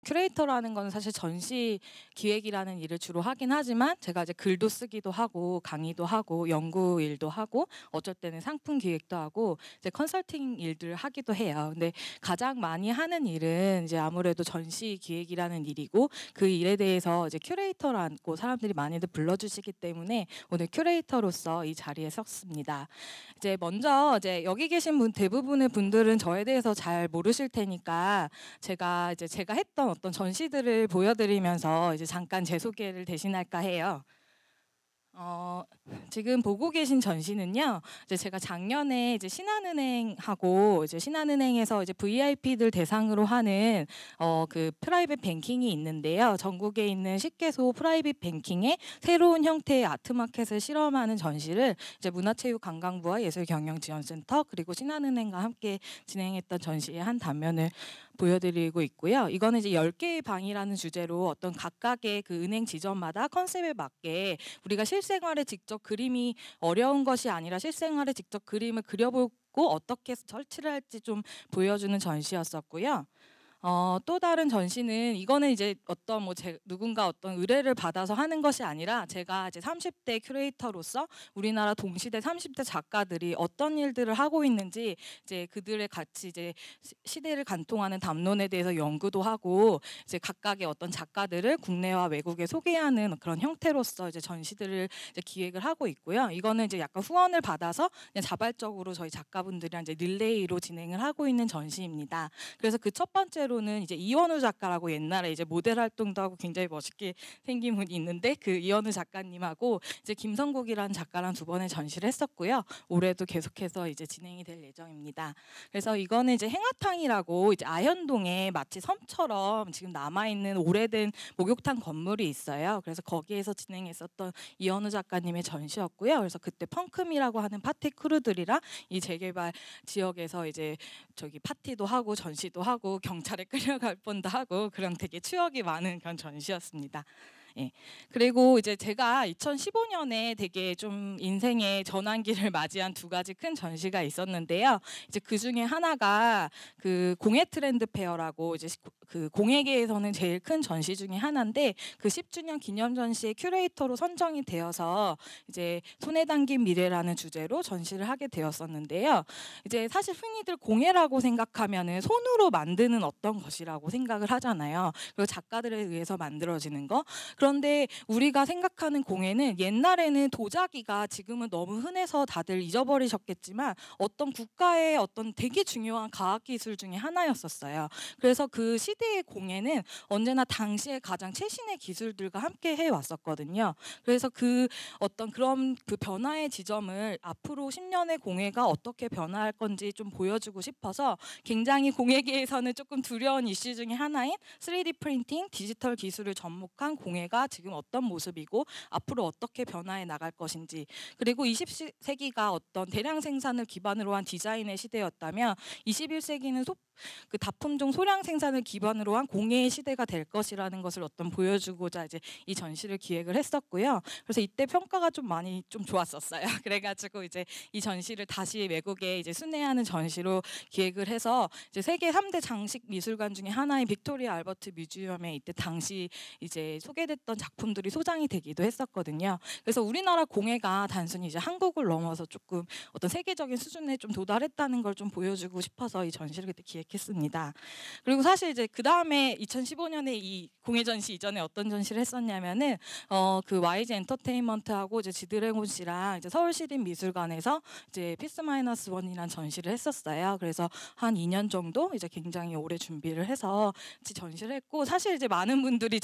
큐레이터라는 건 사실 전시 기획이라는 일을 주로 하긴 하지만 제가 이제 글도 쓰기도 하고 강의도 하고 연구 일도 하고 어쩔 때는 상품 기획도 하고 이제 컨설팅 일들을 하기도 해요. 근데 가장 많이 하는 일은 이제 아무래도 전시 기획이라는 일이고 그 일에 대해서 이제 큐레이터라고 사람들이 많이들 불러주시기 때문에 오늘 큐레이터로서 이 자리에 섰습니다. 이제 먼저 이제 여기 계신 분 대부분의 분들은 저에 대해서 잘 모르실 테니까 제가 했던 어떤 전시들을 보여드리면서 이제 잠깐 제 소개를 대신할까 해요. 어, 지금 보고 계신 전시는요. 이제 제가 작년에 이제 신한은행하고 이제 신한은행에서 이제 VIP들 대상으로 하는 그 프라이빗 뱅킹이 있는데요. 전국에 있는 10개소 프라이빗 뱅킹의 새로운 형태의 아트마켓을 실험하는 전시를 이제 문화체육관광부와 예술경영지원센터 그리고 신한은행과 함께 진행했던 전시의 한 단면을 보여드리고 있고요. 이거는 이제 10개의 방이라는 주제로 어떤 각각의 그 은행 지점마다 컨셉에 맞게 우리가 실생활에 직접 그림이 어려운 것이 아니라 실생활에 직접 그림을 그려보고 어떻게 설치를 할지 좀 보여주는 전시였었고요. 또 다른 전시는 이거는 이제 어떤 누군가 어떤 의뢰를 받아서 하는 것이 아니라 제가 이제 30대 큐레이터로서 우리나라 동시대 30대 작가들이 어떤 일들을 하고 있는지 이제 그들의 같이 이제 시대를 관통하는 담론에 대해서 연구도 하고 이제 각각의 어떤 작가들을 국내와 외국에 소개하는 그런 형태로서 이제 전시들을 이제 기획을 하고 있고요. 이거는 이제 약간 후원을 받아서 그냥 자발적으로 저희 작가분들이랑 이제 릴레이로 진행을 하고 있는 전시입니다. 그래서 그 첫 번째로는 이제 이원우 작가라고 옛날에 이제 모델 활동도 하고 굉장히 멋있게 생긴 분이 있는데 그 이원우 작가님하고 이제 김성국이라는 작가랑 두 번의 전시를 했었고요. 올해도 계속해서 이제 진행이 될 예정입니다. 그래서 이거는 이제 행화탕이라고 이제 아현동에 마치 섬처럼 지금 남아 있는 오래된 목욕탕 건물이 있어요. 그래서 거기에서 진행했었던 이원우 작가님의 전시였고요. 그래서 그때 펑크미라고 하는 파티 크루들이랑 이 재개발 지역에서 이제 저기 파티도 하고 전시도 하고 경찰에 끌려갈 뻔도 하고 그런 되게 추억이 많은 그런 전시였습니다. 예. 그리고 이제 제가 2015년에 되게 좀 인생의 전환기를 맞이한 두 가지 큰 전시가 있었는데요. 이제 그 중에 하나가 그 공예 트렌드 페어라고 이제 그 공예계에서는 제일 큰 전시 중에 하나인데 그 10주년 기념 전시의 큐레이터로 선정이 되어서 이제 손에 담긴 미래라는 주제로 전시를 하게 되었었는데요. 이제 사실 흔히들 공예라고 생각하면은 손으로 만드는 어떤 것이라고 생각을 하잖아요. 그리고 작가들에 의해서 만들어지는 거. 그런데 우리가 생각하는 공예는 옛날에는 도자기가 지금은 너무 흔해서 다들 잊어버리셨겠지만 어떤 국가의 어떤 되게 중요한 과학기술 중에 하나였었어요. 그래서 그 시대의 공예는 언제나 당시에 가장 최신의 기술들과 함께 해왔었거든요. 그래서 그 어떤 그런 그 변화의 지점을 앞으로 10년의 공예가 어떻게 변화할 건지 좀 보여주고 싶어서 굉장히 공예계에서는 조금 두려운 이슈 중에 하나인 3D 프린팅, 디지털 기술을 접목한 공예가 지금 어떤 모습이고 앞으로 어떻게 변화해 나갈 것인지 그리고 20세기가 어떤 대량 생산을 기반으로 한 디자인의 시대였다면 21세기는 그 다품종 소량 생산을 기반으로 한 공예의 시대가 될 것이라는 것을 어떤 보여주고자 이제 이 전시를 기획을 했었고요. 그래서 이때 평가가 좀 많이 좀 좋았었어요. 그래가지고 이제 이 전시를 다시 외국에 이제 순회하는 전시로 기획을 해서 이제 세계 3대 장식 미술관 중에 하나인 빅토리아 알버트 뮤지엄에 이때 당시 이제 소개됐던 작품들이 소장이 되기도 했었거든요. 그래서 우리나라 공예가 단순히 이제 한국을 넘어서 조금 어떤 세계적인 수준에 좀 도달했다는 걸 좀 보여주고 싶어서 이 전시를 그때 기획했습니다. 그리고 사실 이제 그 다음에 2015년에 이 공예 전시 이전에 어떤 전시를 했었냐면은 그 YG 엔터테인먼트하고 이제 지드래곤 씨랑 이제 서울시립미술관에서 이제 피스 마이너스 원이라는 전시를 했었어요. 그래서 한 2년 정도 이제 굉장히 오래 준비를 해서 전시를 했고 사실 이제 많은 분들이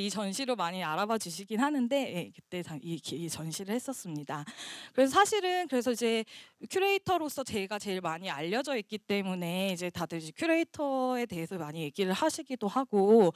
이 전시로 많이 알아봐 주시긴 하는데 예, 그때 이 전시를 했었습니다. 그래서 사실은 그래서 이제 큐레이터로서 제가 제일 많이 알려져 있기 때문에 이제 다들 이제 큐레이터에 대해서 많이 얘기를 하시기도 하고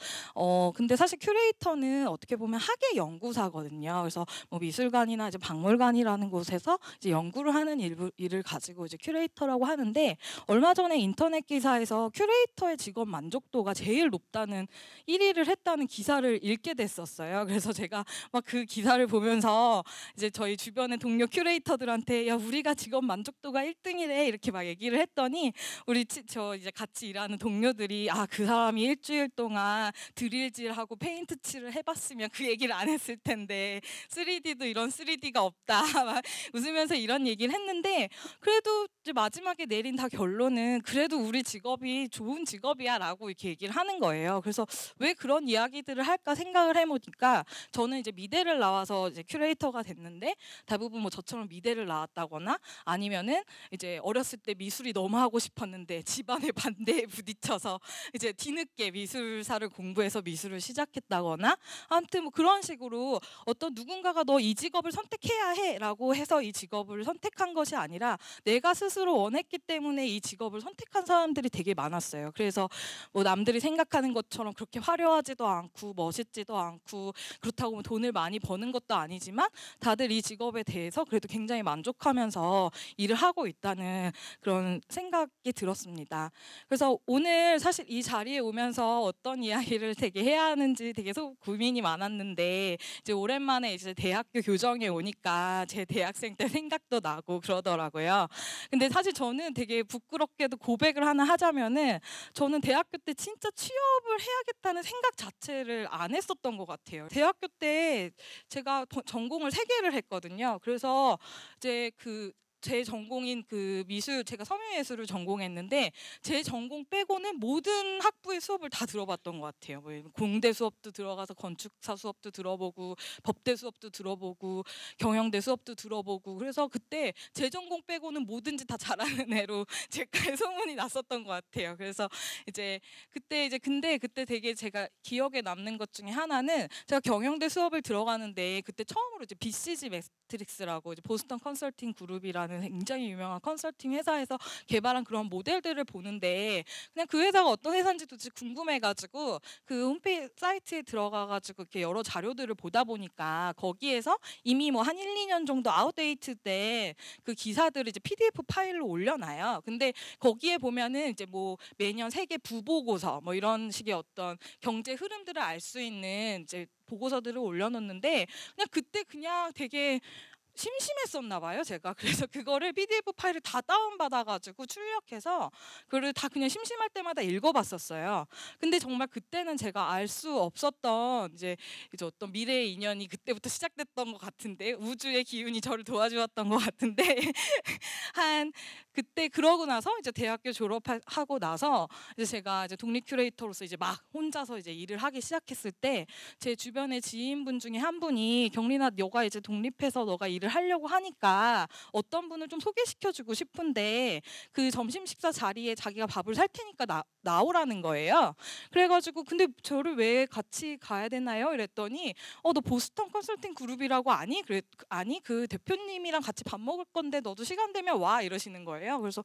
근데 사실 큐레이터는 어떻게 보면 학예 연구사거든요. 그래서 뭐 미술관이나 이제 박물관이라는 곳에서 이제 연구를 하는 일을 가지고 이제 큐레이터라고 하는데 얼마 전에 인터넷 기사에서 큐레이터의 직업 만족도가 제일 높다는 1위를 했다는 기사를 읽게 됐었어요. 그래서 제가 막 그 기사를 보면서 이제 저희 주변의 동료 큐레이터들한테 야 우리가 직업 만족도가 1등이래 이렇게 막 얘기를 했더니 우리 저 이제 같이 일하는 동료들이 그 사람이 일주일 동안 드릴질하고 페인트 칠을 해봤으면 그 얘기를 안 했을 텐데 3D도 이런 3D가 없다 막 웃으면서 이런 얘기를 했는데 그래도 이제 마지막에 내린 다 결론은 그래도 우리 직업이 좋은 직업이야라고 이렇게 얘기를 하는 거예요. 그래서 왜 그런 이야기들을 할까 생각을 해보니까 저는 이제 미대를 나와서 이제 큐레이터가 됐는데 대부분 뭐 저처럼 미대를 나왔다거나 아니면은 이제 어렸을 때 미술이 너무 하고 싶었는데 집안의 반대에 부딪혀서 이제 뒤늦게 미술사를 공부해서 미술을 시작했다거나 아무튼 뭐 그런 식으로 어떤 누군가가 너 이 직업을 선택해야 해라고 해서 이 직업을 선택한 것이 아니라 내가 스스로 원했기 때문에 이 직업을 선택한 사람들이 되게 많았어요. 그래서 뭐 남들이 생각하는 것처럼 그렇게 화려하지도 않고 멋있지도 않고 그렇다고 뭐 돈을 많이 버는 것도 아니지만 다들 이 직업에 대해서 그래도 굉장히 만족하면서 일을 하고 있다는 그런 생각이 들었습니다. 그래서 오늘 사실 이 자리에 오면서 어떤 이야기를 되게 해야 하는지 되게 고민이 많았는데 이제 오랜만에 이제 대학교 교정에 오니까 제 대학생 때 생각도 나고 그러더라고요. 근데 사실 저는 되게 부끄럽게도 고백을 하나 하자면은 저는 대학교 때 진짜 취업을 해야겠다는 생각 자체를 안 했었던 것 같아요. 대학교 때 제가 전공을 3개를 했거든요. 그래서 이제 제 전공인 그 미술, 제가 섬유예술을 전공했는데 제 전공 빼고는 모든 학부의 수업을 다 들어봤던 것 같아요. 뭐 공대 수업도 들어가서 건축사 수업도 들어보고 법대 수업도 들어보고 경영대 수업도 들어보고 그래서 그때 제 전공 빼고는 뭐든지 다 잘하는 애로 제가에 소문이 났었던 것 같아요. 그래서 이제 근데 그때 되게 제가 기억에 남는 것 중에 하나는 제가 경영대 수업을 들어가는데 그때 처음으로 이제 BCG 매트릭스라고 이제 보스턴 컨설팅 그룹이라는 굉장히 유명한 컨설팅 회사에서 개발한 그런 모델들을 보는데 그냥 그 회사가 어떤 회사인지도 궁금해가지고 그 홈페이지 사이트에 들어가가지고 이렇게 여러 자료들을 보다 보니까 거기에서 이미 뭐 한 1, 2년 정도 아웃데이트 된 그 기사들을 이제 PDF 파일로 올려놔요. 근데 거기에 보면은 이제 뭐 매년 세계 부보고서 뭐 이런 식의 어떤 경제 흐름들을 알 수 있는 이제 보고서들을 올려놓는데 그냥 되게 심심했었나 봐요, 제가. 그래서 그거를 PDF 파일을 다 다운받아가지고 출력해서 그걸 다 그냥 심심할 때마다 읽어봤었어요. 근데 정말 그때는 제가 알 수 없었던 이제 어떤 미래의 인연이 그때부터 시작됐던 것 같은데 우주의 기운이 저를 도와주었던 것 같은데 그때 그러고 나서 이제 대학교 졸업하고 나서 이제 제가 이제 독립 큐레이터로서 이제 막 혼자서 이제 일을 하기 시작했을 때 제 주변의 지인분 중에 한 분이 경린아 너가 이제 독립해서 너가 일을 하려고 하니까 어떤 분을 좀 소개시켜주고 싶은데 그 점심 식사 자리에 자기가 밥을 살 테니까 나오라는 거예요. 그래가지고 근데 저를 왜 같이 가야 되나요? 이랬더니 너 보스턴 컨설팅 그룹이라고 아니? 아니 그 대표님이랑 같이 밥 먹을 건데 너도 시간 되면 와 이러시는 거예요. 그래서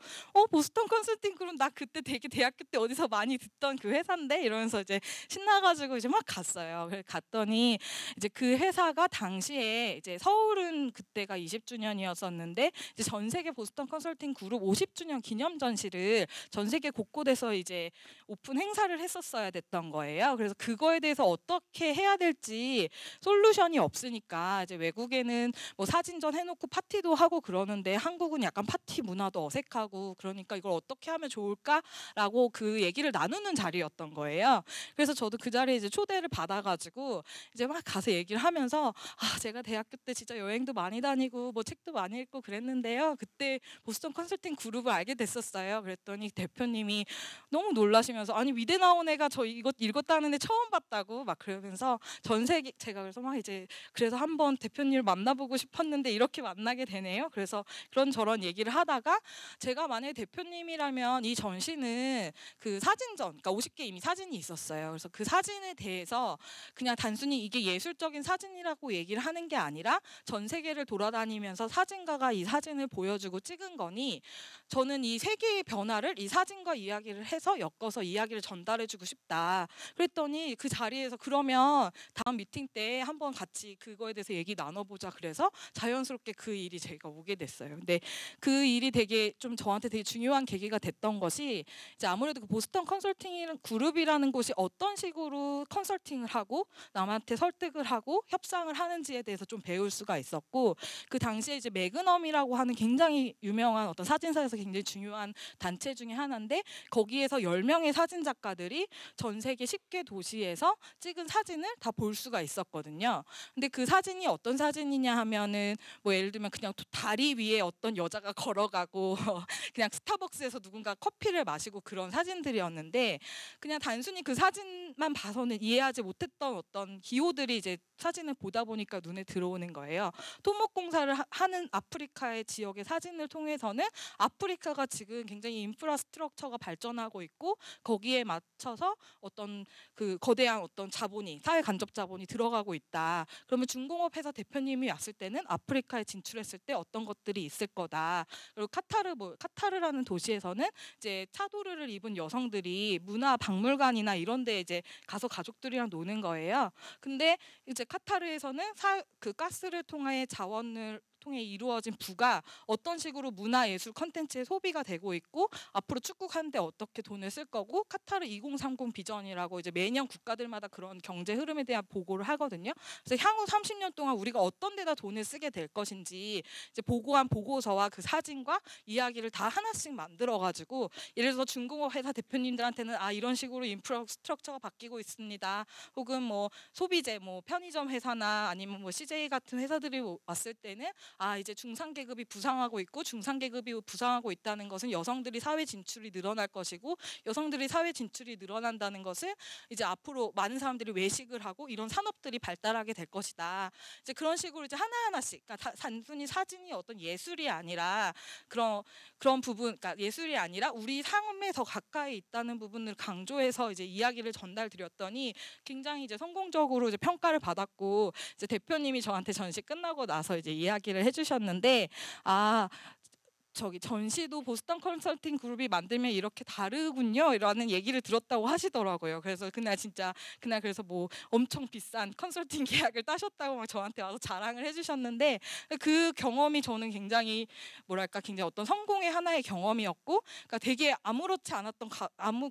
보스턴 컨설팅 그룹 나 그때 되게 대학교 때 어디서 많이 듣던 그 회사인데 이러면서 이제 신나가지고 이제 막 갔어요. 그래서 갔더니 이제 그 회사가 당시에 이제 서울은 그때가 20주년이었었는데 이제 전 세계 보스턴 컨설팅 그룹 50주년 기념 전시를 전 세계 곳곳에서 이제 오픈 행사를 했었어야 됐던 거예요. 그래서 그거에 대해서 어떻게 해야 될지 솔루션이 없으니까 이제 외국에는 뭐 사진전 해놓고 파티도 하고 그러는데 한국은 약간 파티 문화도 어색하고 그러니까 이걸 어떻게 하면 좋을까라고 그 얘기를 나누는 자리였던 거예요. 그래서 저도 그 자리에 이제 초대를 받아가지고 이제 막 가서 얘기를 하면서 제가 대학교 때 진짜 여행도 많이 다니고 뭐 책도 많이 읽고 그랬는데요. 그때 보스턴 컨설팅 그룹을 알게 됐었어요. 그랬더니 대표님이 너무 놀라시면서 아니 미대 나온 애가 저 이것 읽었다는 애 처음 봤다고 막 그러면서 전 세계 제가 그래서 막 이제 그래서 한번 대표님을 만나보고 싶었는데 이렇게 만나게 되네요. 그래서 그런저런 얘기를 하다가 제가 만약에 대표님이라면 이 전시는 그 사진전 그러니까 50개 이미 사진이 있었어요. 그래서 그 사진에 대해서 그냥 단순히 이게 예술적인 사진이라고 얘기를 하는 게 아니라 전 세계를 돌아다니면서 사진가가 이 사진을 보여주고 찍은 거니 저는 이 세계의 변화를 이 사진과 이야기를 해서 엮어서 이야기를 전달해주고 싶다. 그랬더니 그 자리에서 그러면 다음 미팅 때 한번 같이 그거에 대해서 얘기 나눠보자. 그래서 자연스럽게 그 일이 제가 오게 됐어요. 근데 그 일이 되게 좀 저한테 되게 중요한 계기가 됐던 것이 이제 아무래도 그 보스턴 컨설팅 그룹이라는 곳이 어떤 식으로 컨설팅을 하고 남한테 설득을 하고 협상을 하는지에 대해서 좀 배울 수가 있었고 그 당시에 이제 매그넘이라고 하는 굉장히 유명한 어떤 사진사에서 굉장히 중요한 단체 중에 하나인데 거기에서 10명의 사진 작가들이 전 세계 10개 도시에서 찍은 사진을 다 볼 수가 있었거든요. 근데 그 사진이 어떤 사진이냐 하면은 뭐 예를 들면 그냥 다리 위에 어떤 여자가 걸어가고 그냥 스타벅스에서 누군가 커피를 마시고 그런 사진들이었는데 그냥 단순히 그 사진만 봐서는 이해하지 못했던 어떤 기호들이 이제 사진을 보다 보니까 눈에 들어오는 거예요. 토목공사를 하는 아프리카의 지역의 사진을 통해서는 아프리카가 지금 굉장히 인프라스트럭처가 발전하고 있고 거기에 맞춰서 어떤 그 거대한 어떤 자본이 사회 간접 자본이 들어가고 있다. 그러면 중공업 회사 대표님이 왔을 때는 아프리카에 진출했을 때 어떤 것들이 있을 거다. 그리고 카타르라는 도시에서는 이제 차도르를 입은 여성들이 문화 박물관이나 이런 데 이제 가서 가족들이랑 노는 거예요. 근데 이제 카타르에서는 그 가스를 통해 자원을 통해 이루어진 부가 어떤 식으로 문화예술 컨텐츠의 소비가 되고 있고 앞으로 축구하는데 어떻게 돈을 쓸 거고 카타르 2030 비전이라고 이제 매년 국가들마다 그런 경제 흐름에 대한 보고를 하거든요. 그래서 향후 30년 동안 우리가 어떤 데다 돈을 쓰게 될 것인지 이제 보고한 보고서와 그 사진과 이야기를 다 하나씩 만들어 가지고 예를 들어서 중공업 회사 대표님들한테는 아 이런 식으로 인프라스트럭처가 바뀌고 있습니다. 혹은 뭐 소비재 뭐 편의점 회사나 아니면 뭐 CJ 같은 회사들이 왔을 때는 아 이제 중산계급이 부상하고 있고 중산계급이 부상하고 있다는 것은 여성들이 사회 진출이 늘어날 것이고 여성들이 사회 진출이 늘어난다는 것은 이제 앞으로 많은 사람들이 외식을 하고 이런 산업들이 발달하게 될 것이다. 이제 그런 식으로 이제 하나하나씩 그러니까 단순히 사진이 어떤 예술이 아니라 그런 부분 그러니까 예술이 아니라 우리 삶에 더 가까이 있다는 부분을 강조해서 이제 이야기를 전달드렸더니 굉장히 이제 성공적으로 이제 평가를 받았고 이제 대표님이 저한테 전시 끝나고 나서 이제 이야기를 해주셨는데 아 저기 전시도 보스턴 컨설팅 그룹이 만들면 이렇게 다르군요 라는 얘기를 들었다고 하시더라고요. 그래서 그날 그래서 뭐 엄청 비싼 컨설팅 계약을 따셨다고 막 저한테 와서 자랑을 해주셨는데 그 경험이 저는 굉장히 뭐랄까 굉장히 어떤 성공의 하나의 경험이었고 그러니까 되게 아무렇지 않았던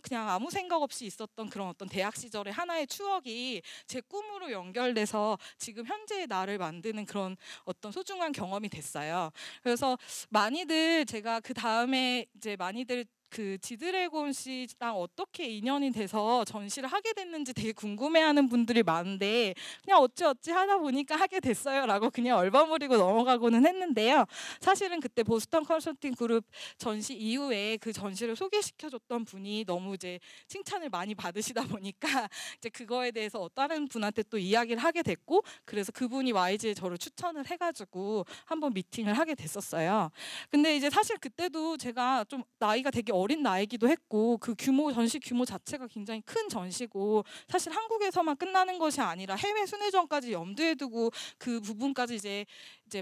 그냥 아무 생각 없이 있었던 그런 어떤 대학 시절의 하나의 추억이 제 꿈으로 연결돼서 지금 현재의 나를 만드는 그런 어떤 소중한 경험이 됐어요. 그래서 많이들 제가 그 다음에 이제 많이들 그 지드래곤 씨랑 어떻게 인연이 돼서 전시를 하게 됐는지 되게 궁금해하는 분들이 많은데 그냥 어찌어찌 하다 보니까 하게 됐어요라고 그냥 얼버무리고 넘어가고는 했는데요. 사실은 그때 보스턴 컨설팅 그룹 전시 이후에 그 전시를 소개시켜줬던 분이 너무 이제 칭찬을 많이 받으시다 보니까 이제 그거에 대해서 다른 분한테 또 이야기를 하게 됐고 그래서 그분이 YG에 저를 추천을 해가지고 한번 미팅을 하게 됐었어요. 근데 이제 사실 그때도 제가 좀 나이가 되게 어린 나이기도 했고 그 전시 규모 자체가 굉장히 큰 전시고 사실 한국에서만 끝나는 것이 아니라 해외 순회전까지 염두에 두고 그 부분까지 이제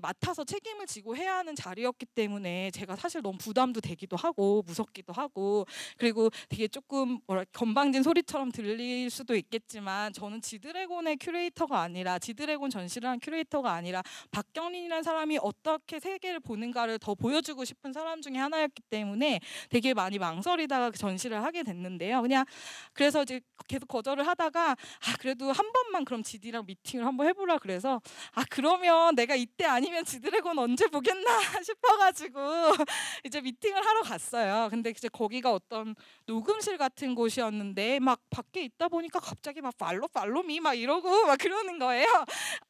맡아서 책임을 지고 해야 하는 자리였기 때문에 제가 사실 너무 부담도 되기도 하고 무섭기도 하고 그리고 되게 조금 건방진 소리처럼 들릴 수도 있겠지만 저는 지드래곤의 큐레이터가 아니라 지드래곤 전시를 한 큐레이터가 아니라 박경린이라는 사람이 어떻게 세계를 보는가를 더 보여주고 싶은 사람 중에 하나였기 때문에 되게 많이 망설이다가 그 전시를 하게 됐는데요. 그래서 이제 계속 거절을 하다가 그래도 한 번만 그럼 지디랑 미팅을 한번 해보라 그래서 그러면 내가 이때 아니면 지드래곤 언제 보겠나 싶어가지고 이제 미팅을 하러 갔어요. 근데 이제 거기가 어떤 녹음실 같은 곳이었는데 막 밖에 있다 보니까 갑자기 막 팔로미 막 이러고 막 그러는 거예요.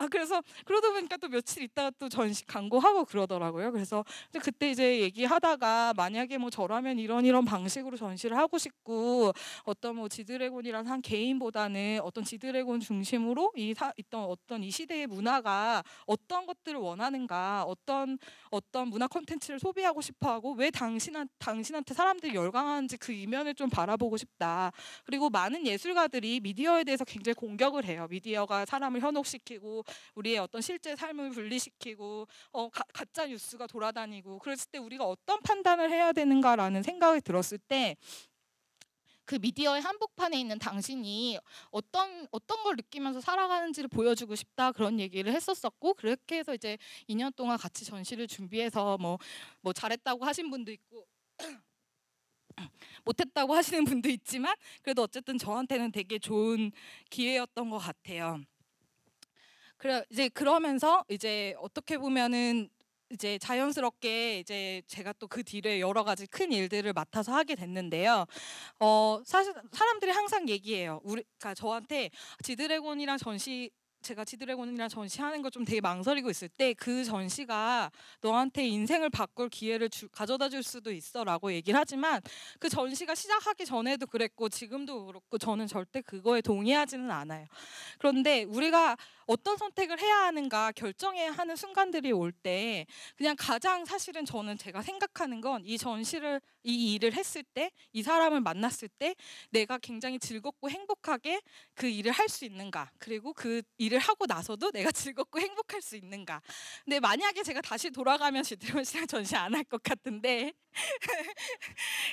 그래서 그러다 보니까 또 며칠 있다가 또 전시 광고하고 그러더라고요. 그래서 그때 이제 얘기하다가 만약에 뭐 저라면 이런 방식으로 전시를 하고 싶고 어떤 뭐 지드래곤이라는 한 개인보다는 어떤 지드래곤 중심으로 어떤 이 시대의 문화가 어떤 것들을 원하는가 어떤 문화 콘텐츠를 소비하고 싶어하고 왜 당신한테 사람들이 열광하는지 그 이면을 좀 바라보고 싶다. 그리고 많은 예술가들이 미디어에 대해서 굉장히 공격을 해요. 미디어가 사람을 현혹시키고 우리의 어떤 실제 삶을 분리시키고 가짜 뉴스가 돌아다니고 그랬을 때 우리가 어떤 판단을 해야 되는가라는 생각이 들었을 때 그 미디어의 한복판에 있는 당신이 어떤 걸 느끼면서 살아가는지를 보여주고 싶다 그런 얘기를 했었었고 그렇게 해서 이제 2년 동안 같이 전시를 준비해서 뭐 잘했다고 하신 분도 있고 못했다고 하시는 분도 있지만 그래도 어쨌든 저한테는 되게 좋은 기회였던 것 같아요. 그래 이제 그러면서 이제 어떻게 보면은 이제 자연스럽게 이제 제가 또 그 뒤에 여러 가지 큰 일들을 맡아서 하게 됐는데요. 사실 사람들이 항상 얘기해요. 그러니까 저한테 지드래곤이랑 전시 제가 지드래곤이랑 전시하는 걸 좀 되게 망설이고 있을 때 "그 전시가 너한테 인생을 바꿀 기회를 가져다 줄 수도 있어."라고 얘기를 하지만 그 전시가 시작하기 전에도 그랬고 지금도 그렇고 저는 절대 그거에 동의하지는 않아요. 그런데 우리가 어떤 선택을 해야 하는가 결정해야 하는 순간들이 올 때 그냥 가장 사실은 저는 제가 생각하는 건 이 일을 했을 때 이 사람을 만났을 때 내가 굉장히 즐겁고 행복하게 그 일을 할 수 있는가 그리고 그 일을 하고 나서도 내가 즐겁고 행복할 수 있는가. 근데 만약에 제가 다시 돌아가면 지드래곤 씨랑 전시 안 할 것 같은데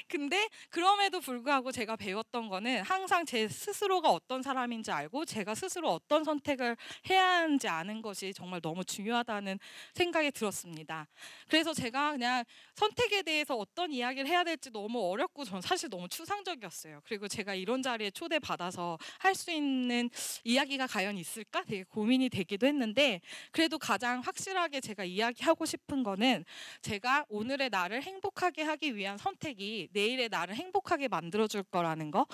근데 그럼에도 불구하고 제가 배웠던 거는 항상 제 스스로가 어떤 사람인지 알고 제가 스스로 어떤 선택을 해야 하는지 아는 것이 정말 너무 중요하다는 생각이 들었습니다. 그래서 제가 그냥 선택에 대해서 어떤 이야기를 해야 될지 너무 어렵고 전 사실 너무 추상적이었어요. 그리고 제가 이런 자리에 초대받아서 할 수 있는 이야기가 과연 있을까 되게 고민이 되기도 했는데 그래도 가장 확실하게 제가 이야기하고 싶은 거는 제가 오늘의 나를 행복하게 하기 위한 선택이 내일의 나를 행복하게 만들어줄 거라는 거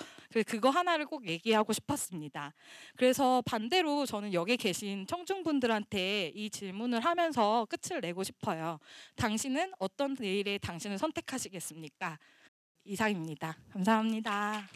그거 하나를 꼭 얘기하고 싶었습니다. 그래서 반대로 저는 여기 계신 청중분들한테 이 질문을 하면서 끝을 내고 싶어요. 당신은 어떤 내일의 당신을 선택하시겠습니까? 이상입니다. 감사합니다.